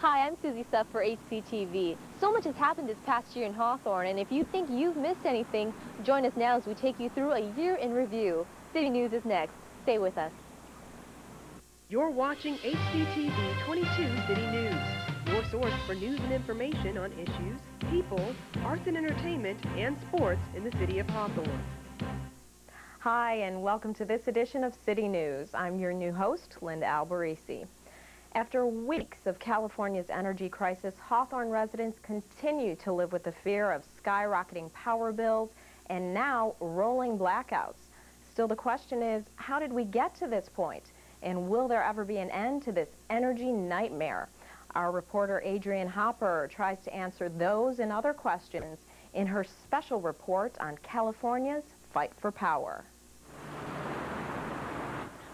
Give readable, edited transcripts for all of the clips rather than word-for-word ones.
Hi, I'm Susie Suff for HCTV. So much has happened this past year in Hawthorne, and if you think you've missed anything, join us now as we take you through a year in review. City News is next. Stay with us. You're watching HCTV 22 City News, your source for news and information on issues, people, arts and entertainment, and sports in the city of Hawthorne. Hi, and welcome to this edition of City News. I'm your new host, Linda Albarisi. After weeks of California's energy crisis, Hawthorne residents continue to live with the fear of skyrocketing power bills and now rolling blackouts. Still, the question is, how did we get to this point? And will there ever be an end to this energy nightmare? Our reporter Adrienne Hopper tries to answer those and other questions in her special report on California's fight for power.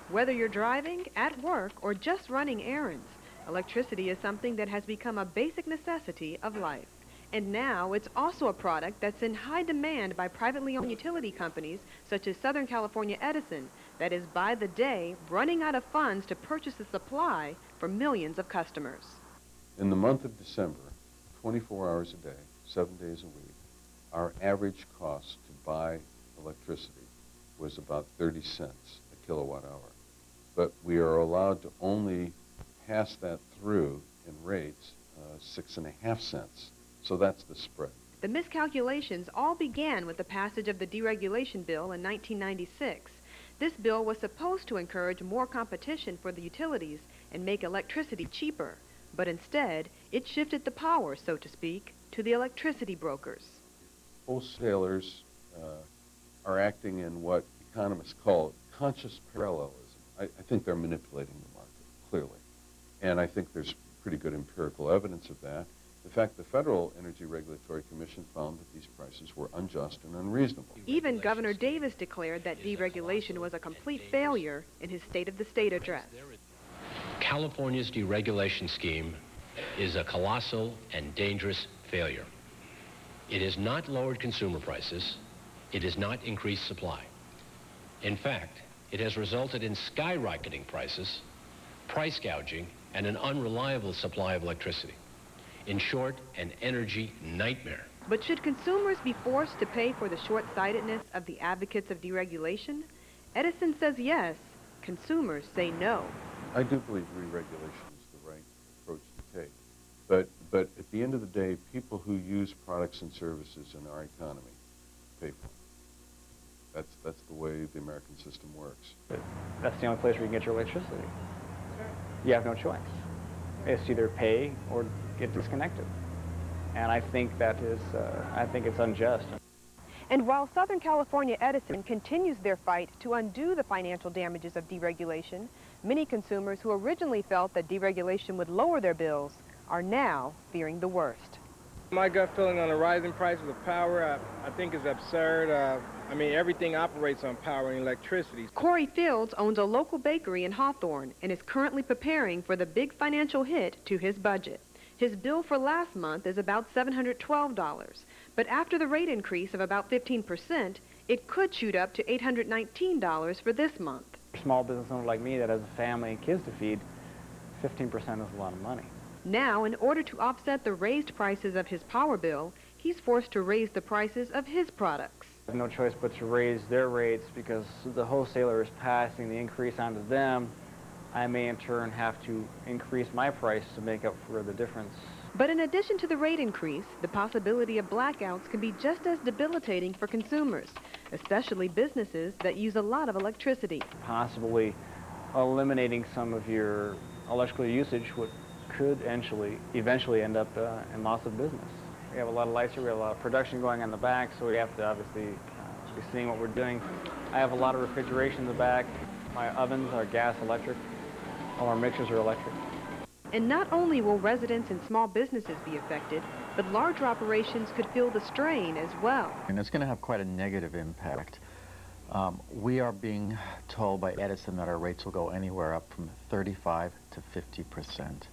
Whether you're driving, at work, or just running errands, electricity is something that has become a basic necessity of life. And now it's also a product that's in high demand by privately owned utility companies such as Southern California Edison, that is by the day running out of funds to purchase a supply for millions of customers. In the month of December, 24 hours a day, 7 days a week, our average cost to buy electricity was about 30 cents a kilowatt hour. But we are allowed to only pass that through in rates 6.5 cents. So that's the spread. The miscalculations all began with the passage of the deregulation bill in 1996. This bill was supposed to encourage more competition for the utilities and make electricity cheaper. But instead, it shifted the power, so to speak, to the electricity brokers. Wholesalers are acting in what economists call conscious parallelism. I think they're manipulating the market, clearly. And I think there's pretty good empirical evidence of that. In fact, the Federal Energy Regulatory Commission found that these prices were unjust and unreasonable. Even Governor Davis declared that deregulation was a complete failure in his State of the State address. California's deregulation scheme is a colossal and dangerous failure. It has not lowered consumer prices. It has not increased supply. In fact, it has resulted in skyrocketing prices, price gouging, and an unreliable supply of electricity. In short, an energy nightmare. But should consumers be forced to pay for the short-sightedness of the advocates of deregulation? Edison says yes. Consumers say no. I do believe re-regulation is the right approach to take. But at the end of the day, people who use products and services in our economy pay for them. That's the way the American system works. That's the only place where you can get your electricity. You have no choice. It's either pay or get disconnected. And I think I think it's unjust. And while Southern California Edison continues their fight to undo the financial damages of deregulation, many consumers who originally felt that deregulation would lower their bills are now fearing the worst. My gut feeling on the rising prices of power, I think is absurd. I mean, everything operates on power and electricity. Corey Fields owns a local bakery in Hawthorne and is currently preparing for the big financial hit to his budget. His bill for last month is about $712, but after the rate increase of about 15%, it could shoot up to $819 for this month. For a small business owner like me that has a family and kids to feed, 15% is a lot of money. Now, in order to offset the raised prices of his power bill, he's forced to raise the prices of his products. I have no choice but to raise their rates because the wholesaler is passing the increase on to them. I may in turn have to increase my price to make up for the difference. But in addition to the rate increase, the possibility of blackouts can be just as debilitating for consumers, especially businesses that use a lot of electricity. Possibly eliminating some of your electrical usage could eventually end up in loss of business. We have a lot of lights here, we have a lot of production going on in the back, so we have to obviously be seeing what we're doing. I have a lot of refrigeration in the back. My ovens are gas electric. All our mixers are electric. And not only will residents and small businesses be affected, but larger operations could feel the strain as well. And it's going to have quite a negative impact. We are being told by Edison that our rates will go anywhere up from 35 to 50%.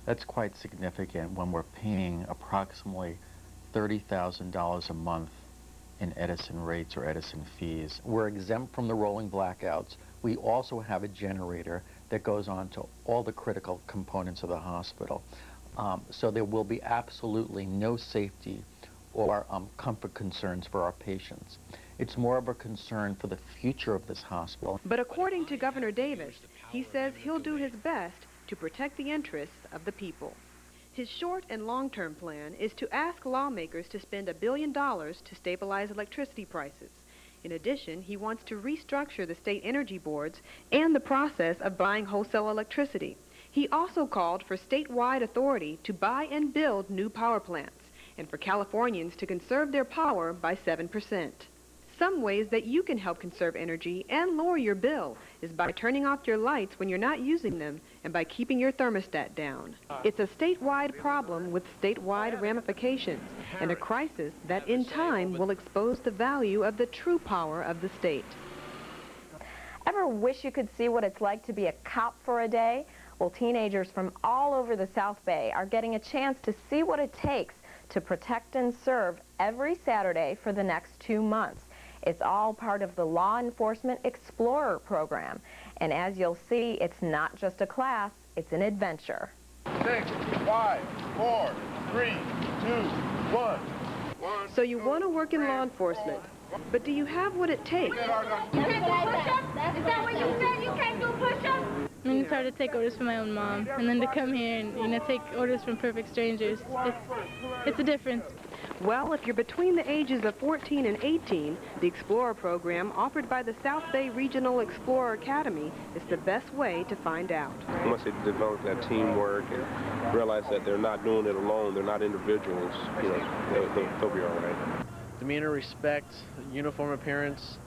That's quite significant when we're paying approximately $30,000 a month in Edison rates or Edison fees. We're exempt from the rolling blackouts. We also have a generator that goes on to all the critical components of the hospital. So there will be absolutely no safety or comfort concerns for our patients. It's more of a concern for the future of this hospital. But according to Governor Davis, he says he'll do his best to protect the interests of the people. His short and long-term plan is to ask lawmakers to spend $1 billion to stabilize electricity prices. In addition, he wants to restructure the state energy boards and the process of buying wholesale electricity. He also called for statewide authority to buy and build new power plants, and for Californians to conserve their power by 7%. Some ways that you can help conserve energy and lower your bill is by turning off your lights when you're not using them and by keeping your thermostat down. It's a statewide problem with statewide ramifications and a crisis that in time will expose the value of the true power of the state. Ever wish you could see what it's like to be a cop for a day? Well, teenagers from all over the South Bay are getting a chance to see what it takes to protect and serve every Saturday for the next 2 months. It's all part of the Law Enforcement Explorer program. And as you'll see, it's not just a class, it's an adventure. 6, 5, 4, 3, 2, 1. So you want to work in law enforcement, but do you have what it takes? You can't do push-ups? Is that what you said? You can't do push-ups? I mean, it's hard to take orders from my own mom, and then to come here and, take orders from perfect strangers. It's a difference. Well, if you're between the ages of 14 and 18, the Explorer program offered by the South Bay Regional Explorer Academy is the best way to find out. Once they develop that teamwork and realize that they're not doing it alone, they're not individuals, they'll be all right. Demeanor, respect, uniform appearance.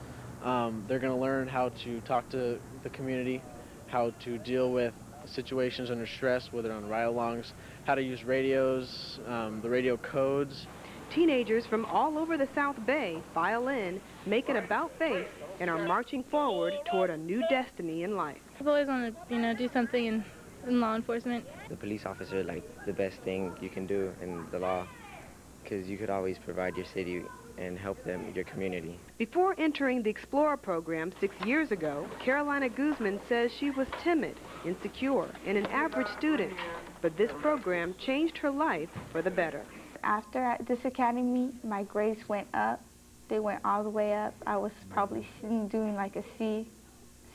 They're going to learn how to talk to the community, how to deal with situations under stress, whether on ride-alongs, how to use radios, the radio codes. Teenagers from all over the South Bay file in, make an about-face, and are marching forward toward a new destiny in life. I've always wanted to, do something in law enforcement. The police officer is like the best thing you can do in the law, because you could always provide your city and help them, your community. Before entering the Explorer program 6 years ago, Carolina Guzman says she was timid, insecure, and an average student. But this program changed her life for the better. After this academy, my grades went up. They went all the way up. I was probably doing like a C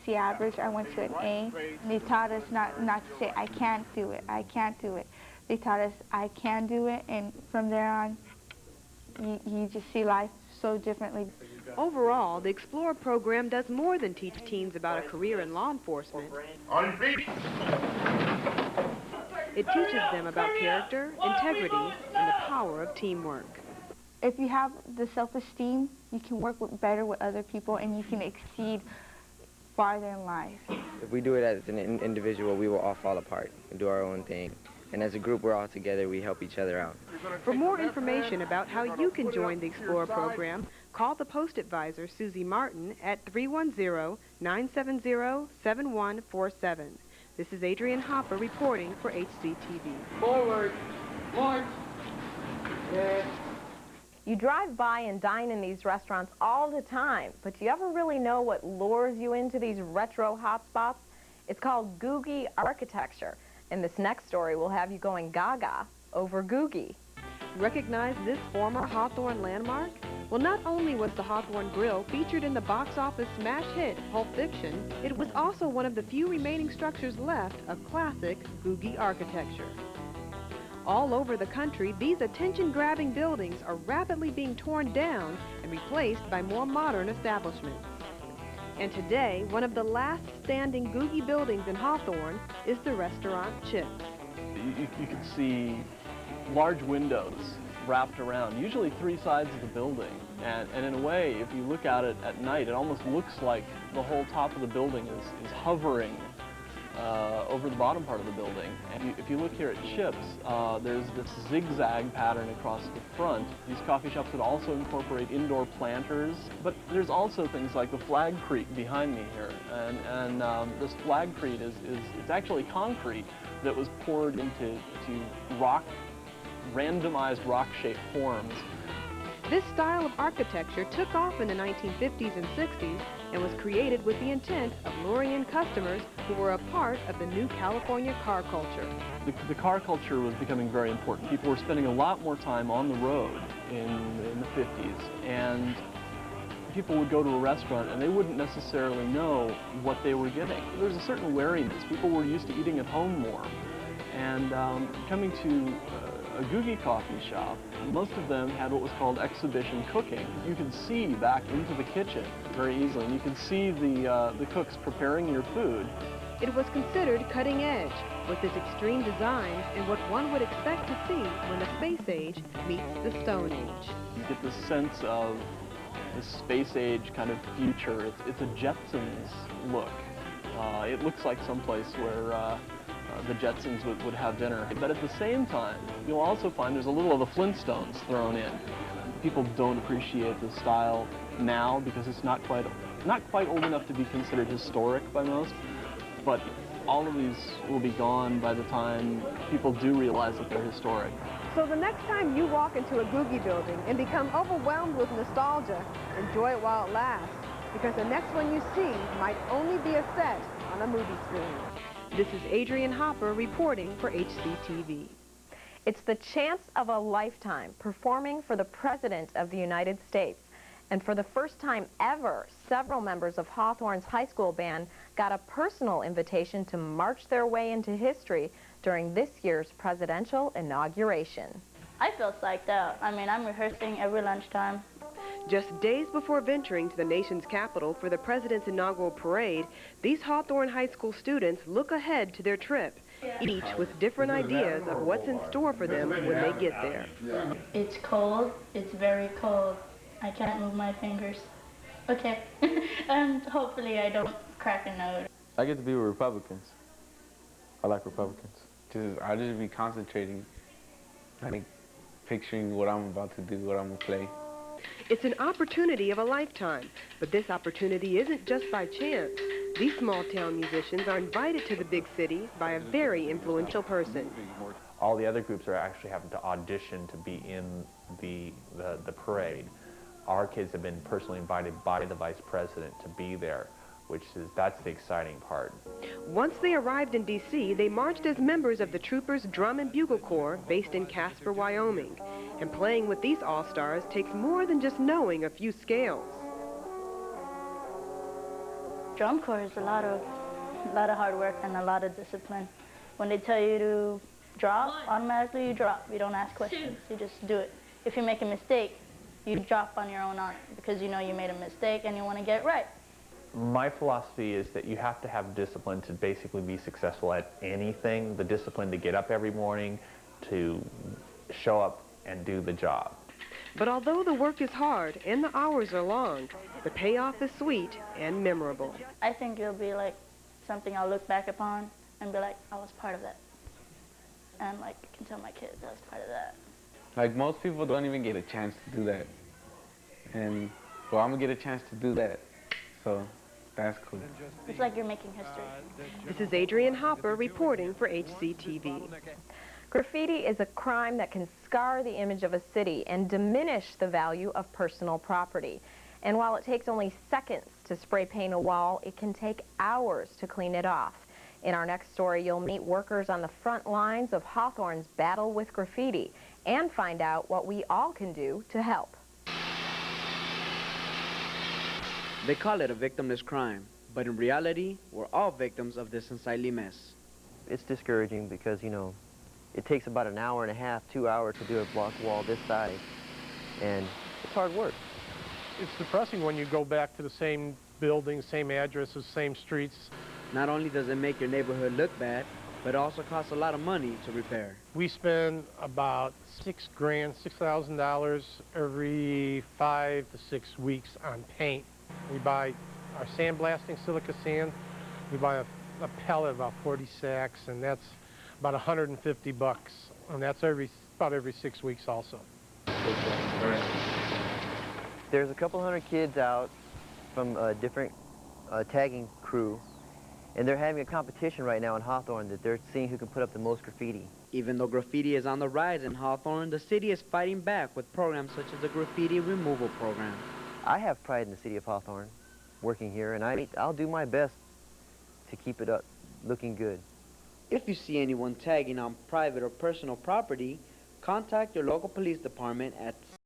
average. I went to an A. They taught us not to say, I can't do it, I can't do it. They taught us, I can do it, and from there on, you just see life so differently. Overall, the Explorer program does more than teach teens about a career in law enforcement. On feet. It teaches them about character, integrity, and the power of teamwork. If you have the self-esteem, you can work better with other people and you can exceed farther in life. If we do it as an individual, we will all fall apart and do our own thing. And as a group, we're all together, we help each other out. For more information about how you can join the Explorer program, call the Post Advisor, Susie Martin, at 310-970-7147. This is Adrienne Hopper reporting for HCTV. Forward. March. Yeah. You drive by and dine in these restaurants all the time, but do you ever really know what lures you into these retro hotspots? It's called Googie architecture. And this next story will have you going gaga over Googie. Recognize this former Hawthorne landmark? Well, not only was the Hawthorne Grill featured in the box office smash hit Pulp Fiction, it was also one of the few remaining structures left of classic Googie architecture. All over the country, these attention-grabbing buildings are rapidly being torn down and replaced by more modern establishments. And today, one of the last standing Googie buildings in Hawthorne is the restaurant Chips. You can see large windows wrapped around, usually 3 sides of the building. And in a way, if you look at it at night, it almost looks like the whole top of the building is hovering over the bottom part of the building. And if you look here at Chips, there's this zigzag pattern across the front. These coffee shops would also incorporate indoor planters, but there's also things like the flagcrete behind me here. And this flagcrete it's actually concrete that was poured into randomized rock-shaped forms. This style of architecture took off in the 1950s and 60s and was created with the intent of luring in customers who were a part of the new California car culture. The car culture was becoming very important. People were spending a lot more time on the road in the 50s, and people would go to a restaurant and they wouldn't necessarily know what they were getting. There was a certain wariness. People were used to eating at home more. And coming to a Googie coffee shop, most of them had what was called exhibition cooking. You could see back into the kitchen very easily, and you could see the cooks preparing your food. It was considered cutting edge, with its extreme designs and what one would expect to see when the space age meets the Stone Age. You get this sense of the space age kind of future. It's a Jetsons look. It looks like someplace where the Jetsons would have dinner. But at the same time, you'll also find there's a little of the Flintstones thrown in. People don't appreciate the style now because it's not quite old enough to be considered historic by most. But all of these will be gone by the time people do realize that they're historic. So the next time you walk into a Googie building and become overwhelmed with nostalgia, enjoy it while it lasts, because the next one you see might only be a set on a movie screen. This is Adrienne Hopper reporting for HCTV. It's the chance of a lifetime performing for the President of the United States. And for the first time ever, several members of Hawthorne's high school band got a personal invitation to march their way into history during this year's presidential inauguration. I feel psyched out. I mean, I'm rehearsing every lunchtime. Just days before venturing to the nation's capital for the President's inaugural parade, these Hawthorne High School students look ahead to their trip, each with different ideas of what's in store for them when they get there. It's cold. It's very cold. I can't move my fingers. Okay. And hopefully I don't crack a nose. I get to be with Republicans. I like Republicans. I'll just be concentrating, I think, picturing what I'm about to do, what I'm going to play. It's an opportunity of a lifetime, but this opportunity isn't just by chance. These small-town musicians are invited to the big city by a very influential person. All the other groups are actually having to audition to be in the parade. Our kids have been personally invited by the Vice President to be there, that's the exciting part. Once they arrived in D.C., they marched as members of the Troopers Drum and Bugle Corps based in Casper, Wyoming. And playing with these all-stars takes more than just knowing a few scales. Drum corps is a lot of hard work and a lot of discipline. When they tell you to drop, automatically you drop. You don't ask questions. You just do it. If you make a mistake, you drop on your own honor because you know you made a mistake and you want to get it right. My philosophy is that you have to have discipline to basically be successful at anything. The discipline to get up every morning, to show up and do the job. But although the work is hard and the hours are long, the payoff is sweet and memorable. I think it'll be like something I'll look back upon and be like, I was part of that. And like, I can tell my kids I was part of that. Like, most people don't even get a chance to do that. And, well, I'm going to get a chance to do that. So, that's cool. It's like you're making history. This is Adrienne Hopper reporting for HCTV. Graffiti is a crime that can scar the image of a city and diminish the value of personal property. And while it takes only seconds to spray paint a wall, it can take hours to clean it off. In our next story, you'll meet workers on the front lines of Hawthorne's battle with graffiti and find out what we all can do to help. They call it a victimless crime, but in reality, we're all victims of this unsightly mess. It's discouraging because, you know, it takes about an hour and a half, 2 hours to do a block wall this size, and it's hard work. It's depressing when you go back to the same buildings, same addresses, same streets. Not only does it make your neighborhood look bad, but it also costs a lot of money to repair. We spend about $6,000 every 5 to 6 weeks on paint. We buy our sandblasting silica sand. We buy a pellet, about 40 sacks, and that's about $150, and that's about every 6 weeks also. There's a couple hundred kids out from a different tagging crew, And they're having a competition right now in Hawthorne that they're seeing who can put up the most graffiti. Even though graffiti is on the rise in Hawthorne, the city is fighting back with programs such as the graffiti removal program. I have pride in the city of Hawthorne, working here, and I'll do my best to keep it up, looking good. If you see anyone tagging on private or personal property, contact your local police department at